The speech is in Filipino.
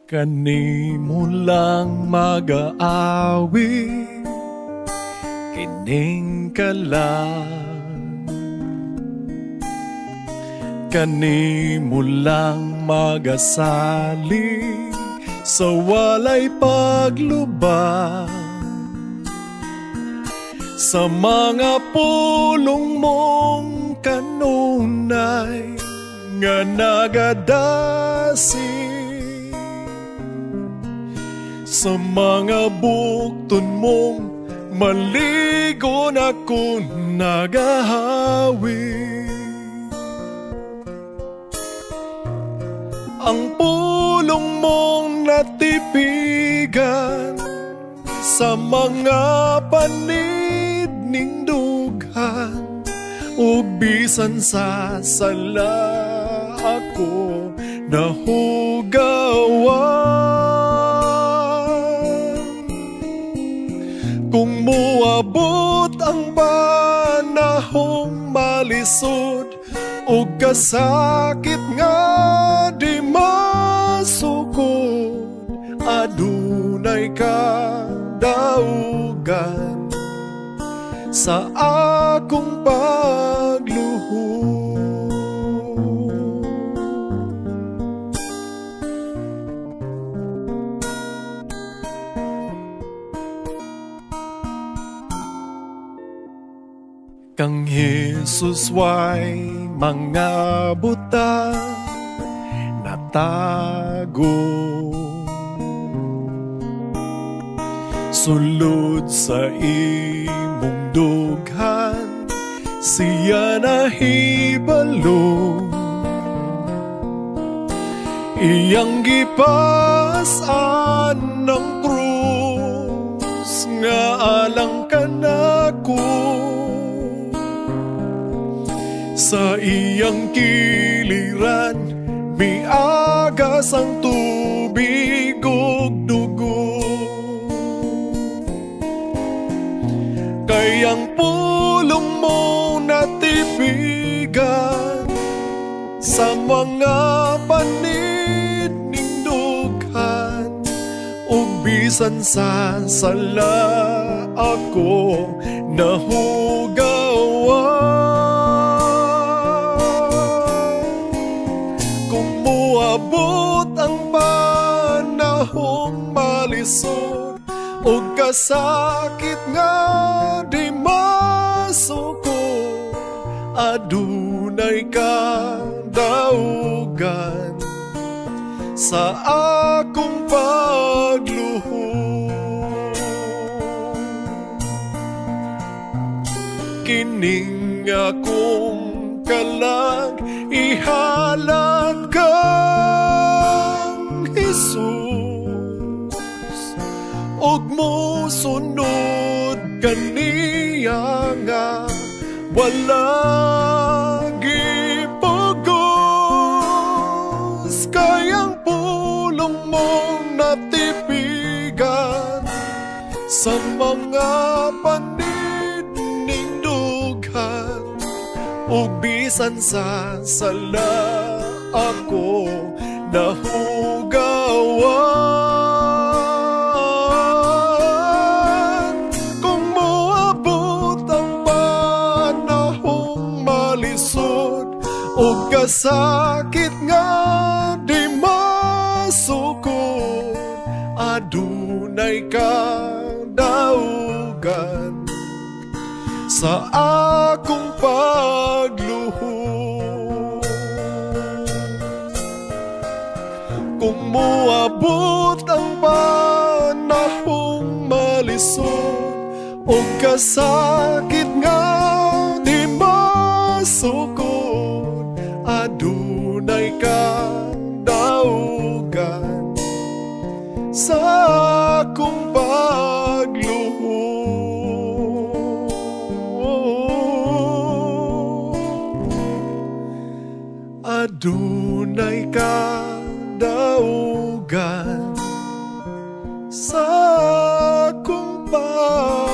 Kanimo lang mag-aawi, kining ka lang. Kanimo lang magasali sa walay paglubang, sa mga pulong mong kanunay nga nagadasi, sa mga bukton mong maligo na kung nagahawi. Ang pulong mong natipigan sa mga panid ning dughan, ug bisan sa sala ako nahugawan. Kung muabot ang panahong malisod ug kasakit nga di masukod, adunay kadaugan sa akong pagluhod. Kang Jesus way mga butang natago, sulod sa imong dughan siya nahibalo. Iyang gipasan ng krus nga alang kanako, sa iyang kiliran miagas ang tubig ug dugo. Kay ang pulong mo natipigan sa mga panid ning dughan, ug bisan sa sala ako nahugawan. Muabot ang panahong malisod ug kasakit nga di masukod, adunay kadaugan sa akong pagluhod. Kining akong kalag ihalag kang Jesus, ug musunod kaniya nga walang gipugos. Kayang pulong mong natipigan sa mga panid ning dughan, ug bisan sa sala ako nahugawan. Kung moabot ang panahong malisod ug kasakit nga di masukod, adunay kadaugan sa akong pagluhod. Kung muabot ang panahong malisod ug kasakit nga di masukod, adunay kadaugan sa akong pagluhod. Adunay kadaugan sa akong pagluhod.